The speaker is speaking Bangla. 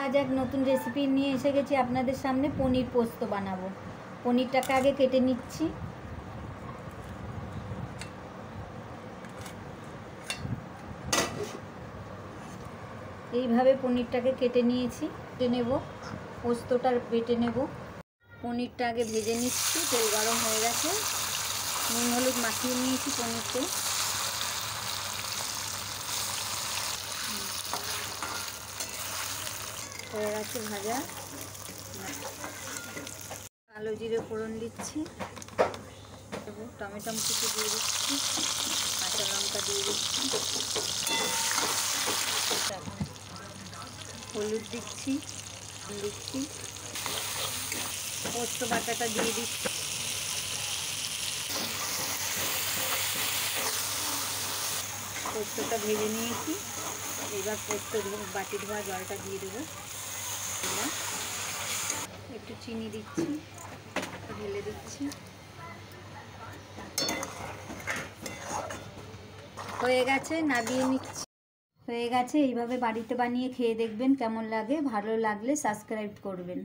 আজ এক নতুন রেসিপি নিয়ে এসে গেছি আপনাদের সামনে। পনির পোস্ত বানাবো। পনিরটাকে আগে কেটে নিচ্ছি। এইভাবে পনিরটাকে কেটে নিয়েছি। কেটে নেব, পোস্তটা বেটে নেব। পনিরটা আগে ভেজে নিচ্ছি। তেল গরম হয়ে গেছে, নুন হলুদ মাখিয়ে নিয়েছি পনিরতে। হয়ে গেছে ভাজা। কালো জিরে ফোড়ন দিচ্ছি, টমেটো কুচি দিয়ে দিচ্ছি, কাঁচা লঙ্কা দিয়ে দিচ্ছি, হলুদ দিচ্ছি, পোস্ত বাটাটা দিয়ে দিচ্ছি। পোস্তটা ভেজে নিয়েছি, এবার পোস্ত বাটি ধোয়া জলটা দিয়ে দেবো। একটু চিনি দিচ্ছি, ঢেলে দিচ্ছি। হয়ে গেছে, নামিয়ে নিচ্ছি। হয়ে গেছে। এইভাবে বাড়িতে বানিয়ে খেয়ে দেখবেন কেমন লাগে। ভালো লাগলে সাবস্ক্রাইব করবেন।